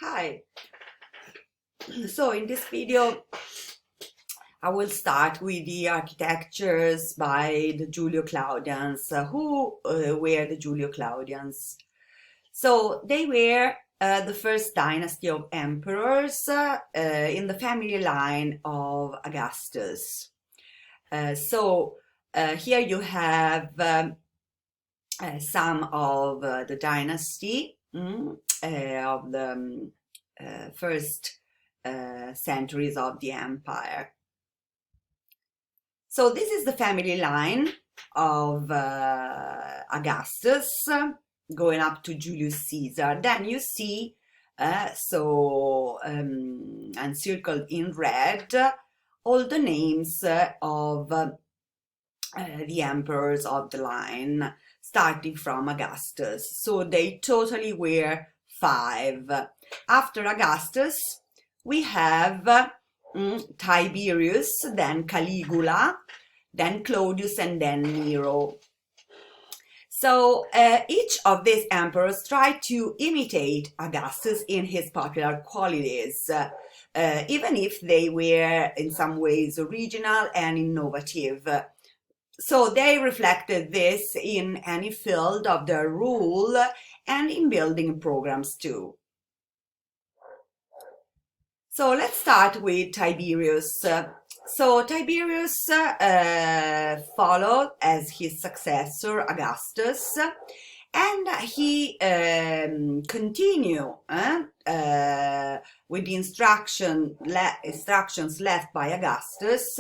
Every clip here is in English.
Hi. So in this video, I will start with the architectures by the Julio Claudians. Who were the Julio Claudians? So they were the first dynasty of emperors in the family line of Augustus. Here you have some of the dynasty of the first centuries of the empire. So this is the family line of Augustus going up to Julius Caesar. Then you see, encircled in red, all the names of the emperors of the line, starting from Augustus. So they totally were 5. After Augustus, we have Tiberius, then Caligula, then Claudius, and then Nero. So each of these emperors tried to imitate Augustus in his popular qualities, even if they were in some ways original and innovative. So they reflected this in any field of their rule and in building programs too. So let's start with Tiberius. So Tiberius followed as his successor Augustus, and he continued with the instructions left by Augustus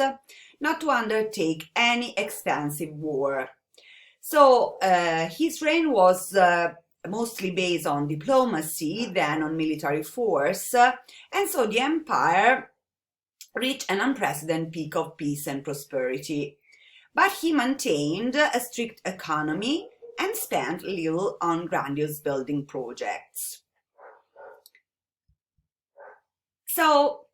not to undertake any expensive war. So his reign was mostly based on diplomacy than on military force, and so the empire reached an unprecedented peak of peace and prosperity. But he maintained a strict economy and spent little on grandiose building projects. So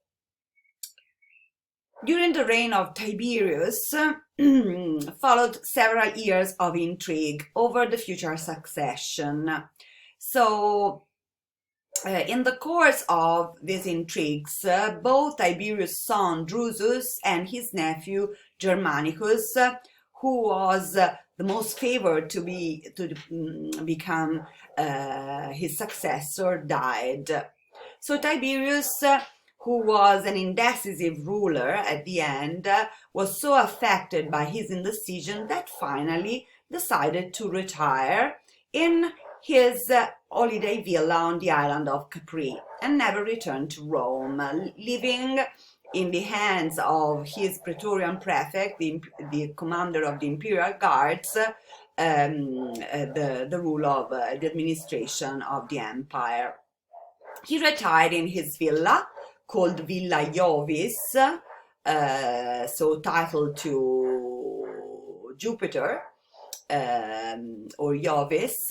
during the reign of Tiberius, followed several years of intrigue over the future succession. So, in the course of these intrigues, both Tiberius' son Drusus and his nephew Germanicus, who was the most favored to become his successor, died. So Tiberius, who was an indecisive ruler at the end, was so affected by his indecision that finally decided to retire in his holiday villa on the island of Capri and never returned to Rome, leaving in the hands of his Praetorian prefect, the commander of the imperial guards, the rule of the administration of the empire. He retired in his villa, called Villa Iovis, so titled to Jupiter, or Iovis,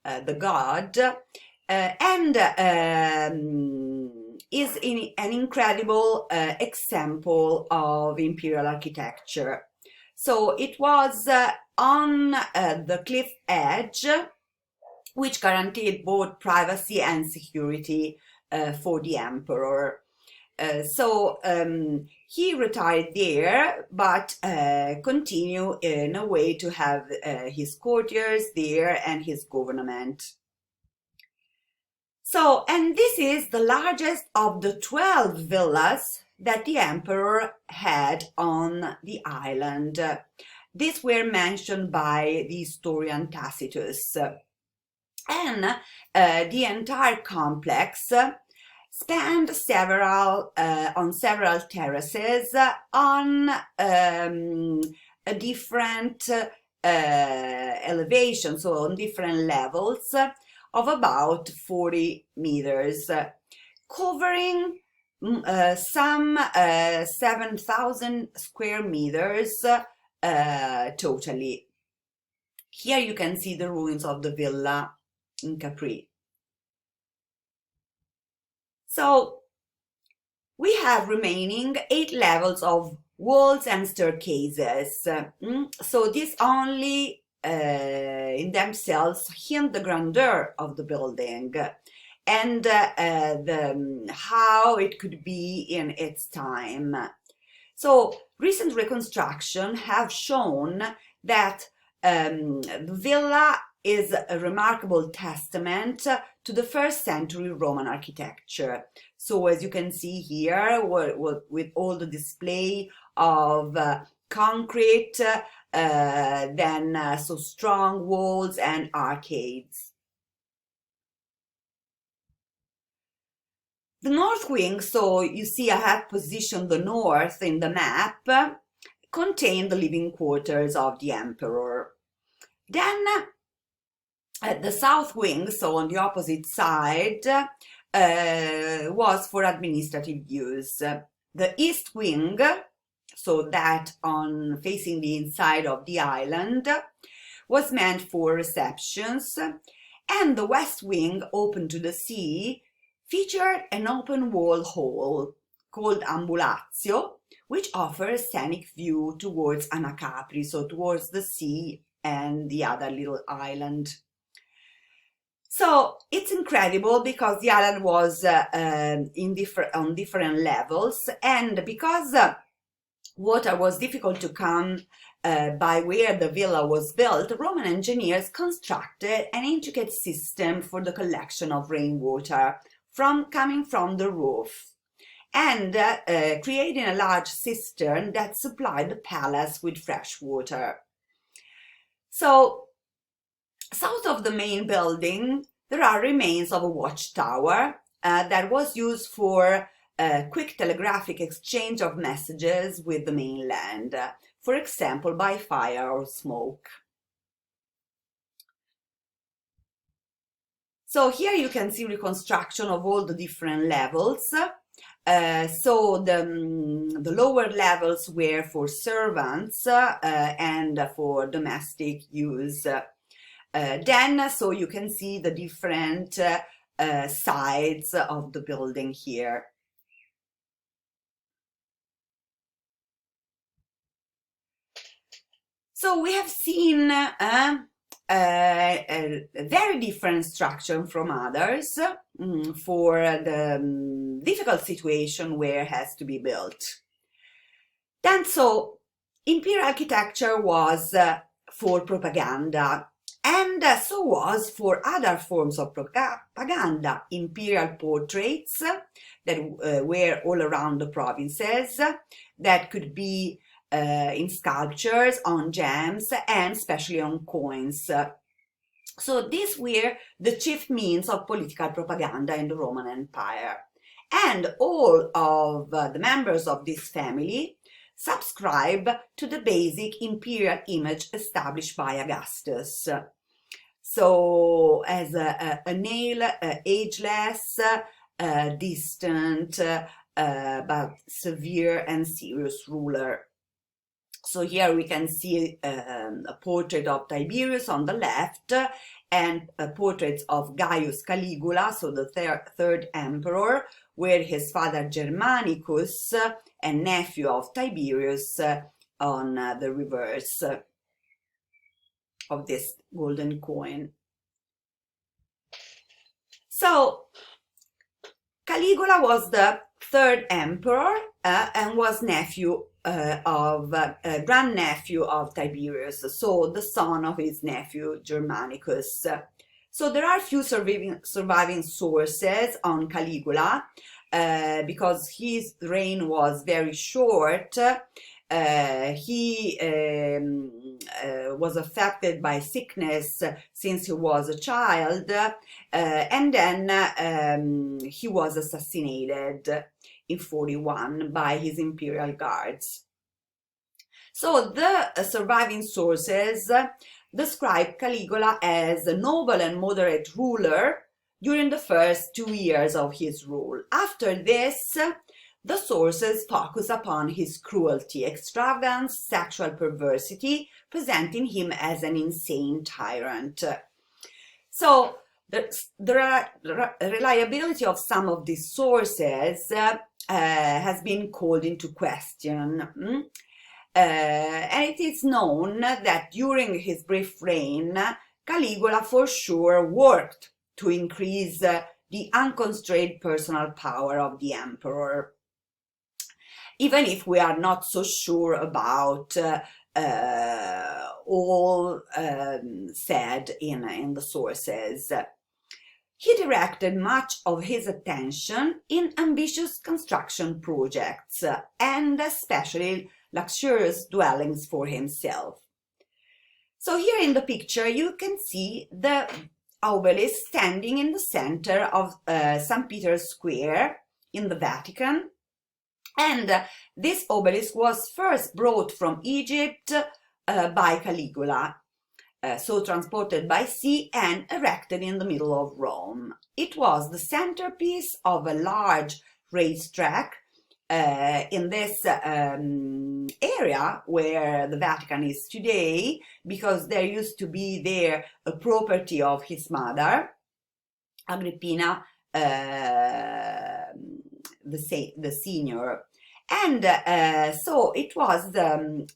the god, and is an incredible example of imperial architecture. So it was on the cliff edge, which guaranteed both privacy and security for the emperor. He retired there, but continued in a way to have his courtiers there and his government. So, and this is the largest of the 12 villas that the emperor had on the island. These were mentioned by the historian Tacitus. And the entire complex spanned on several terraces on a different elevation, so on different levels of about 40 meters, covering some 7,000 square meters totally. Here you can see the ruins of the villa in Capri. So we have remaining 8 levels of walls and staircases. So these only in themselves hint the grandeur of the building. and how it could be in its time. So recent reconstruction have shown that the villa is a remarkable testament to the first century Roman architecture. So as you can see here, with all the display of concrete, so strong walls and arcades. The north wing, so you see I have positioned the north in the map, contained the living quarters of the emperor. Then the south wing, so on the opposite side, was for administrative use. The east wing, so that on facing the inside of the island, was meant for receptions, and the west wing, open to the sea, featured an open wall hall called Ambulazio, which offers a scenic view towards Anacapri, so towards the sea and the other little island. So it's incredible because the island was on different levels, and because water was difficult to come by where the villa was built, Roman engineers constructed an intricate system for the collection of rainwater coming from the roof, and creating a large cistern that supplied the palace with fresh water. So south of the main building, there are remains of a watchtower that was used for quick telegraphic exchange of messages with the mainland, for example, by fire or smoke. So here you can see reconstruction of all the different levels. So the lower levels were for servants and for domestic use. Then, so you can see the different sides of the building here. So we have seen a very different structure from others for the difficult situation where it has to be built. Then, so imperial architecture was for propaganda, and so was for other forms of propaganda. Imperial portraits that were all around the provinces, that could be in sculptures, on gems, and especially on coins. So these were the chief means of political propaganda in the Roman Empire. And all of the members of this family subscribe to the basic imperial image established by Augustus. So as a male, ageless, distant, but severe and serious ruler. So here we can see a portrait of Tiberius on the left, and portraits of Gaius Caligula, so the third emperor, where his father Germanicus and nephew of Tiberius on the reverse of this golden coin. So Caligula was the third emperor and was grandnephew of Tiberius, so the son of his nephew Germanicus. So there are few surviving sources on Caligula because his reign was very short. He was affected by sickness since he was a child, and then he was assassinated in 41 by his imperial guards. So the surviving sources describe Caligula as a noble and moderate ruler during the first 2 years of his rule. After this, the sources focus upon his cruelty, extravagance, sexual perversity, presenting him as an insane tyrant. So the reliability of some of these sources has been called into question. And it is known that during his brief reign, Caligula for sure worked to increase the unconstrained personal power of the emperor, even if we are not so sure about all said in the sources. He directed much of his attention in ambitious construction projects and especially luxurious dwellings for himself. So here in the picture you can see the obelisk standing in the center of St. Peter's Square in the Vatican. And this obelisk was first brought from Egypt by Caligula, so transported by sea and erected in the middle of Rome. It was the centerpiece of a large racetrack in this area where the Vatican is today, because there used to be there a property of his mother, Agrippina the senior. And so it was the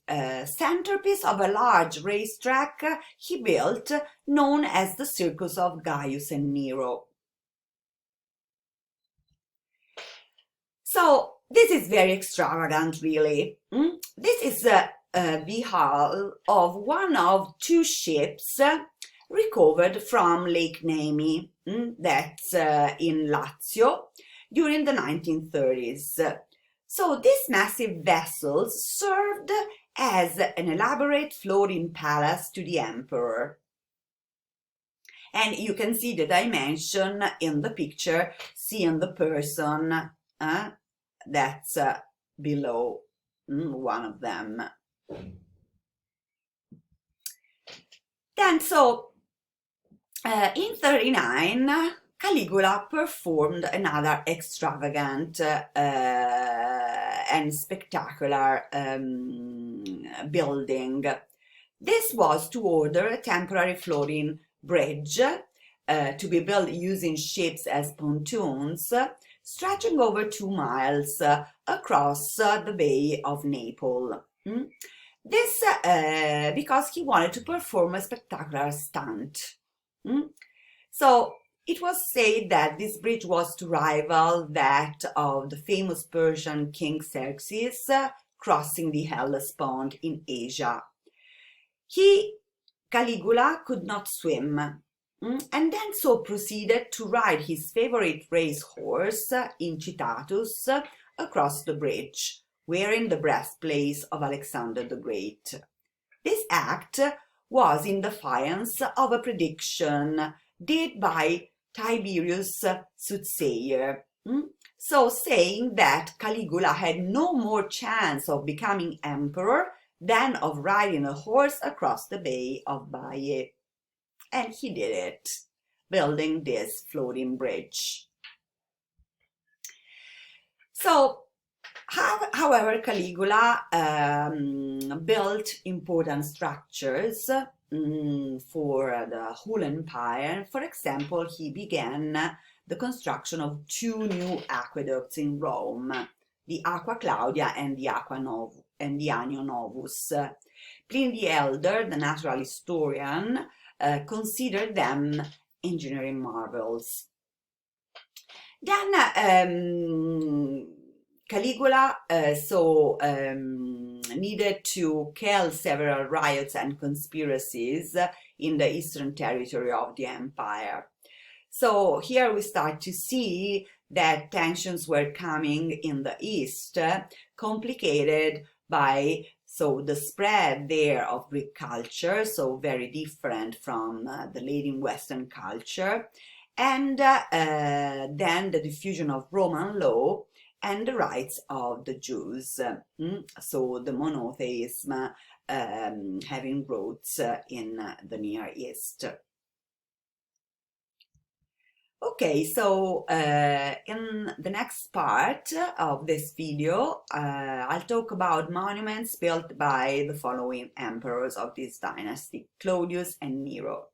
centerpiece of a large racetrack he built, known as the Circus of Gaius and Nero. So this is very extravagant, really. This is the hull of one of two ships recovered from Lake Nemi, that's in Lazio, during the 1930s. So these massive vessels served as an elaborate floating palace to the emperor. And you can see the dimension in the picture, seeing the person that's below one of them. Then so in 39, Caligula performed another extravagant and spectacular building. This was to order a temporary floating bridge to be built using ships as pontoons, stretching over 2 miles across the Bay of Naples. This because he wanted to perform a spectacular stunt. So it was said that this bridge was to rival that of the famous Persian King Xerxes crossing the Hellespont in Asia. Caligula, could not swim, and then so proceeded to ride his favorite racehorse, Incitatus, across the bridge, wearing the breastplate of Alexander the Great. This act was in defiance of a prediction did by Tiberius Soothsayer, so saying that Caligula had no more chance of becoming emperor than of riding a horse across the Bay of Baie. And he did it, building this floating bridge. So, however, Caligula built important structures for the whole empire. For example, he began the construction of 2 new aqueducts in Rome, the Aqua Claudia and the Anio Novus. Pliny the Elder, the natural historian, considered them engineering marvels. Then Caligula needed to quell several riots and conspiracies in the eastern territory of the empire. So here we start to see that tensions were coming in the east, complicated by the spread there of Greek culture, so very different from the Latin Western culture, and then the diffusion of Roman law and the rights of the Jews, so the monotheism having roots in the Near East. Okay, so in the next part of this video, I'll talk about monuments built by the following emperors of this dynasty, Claudius and Nero.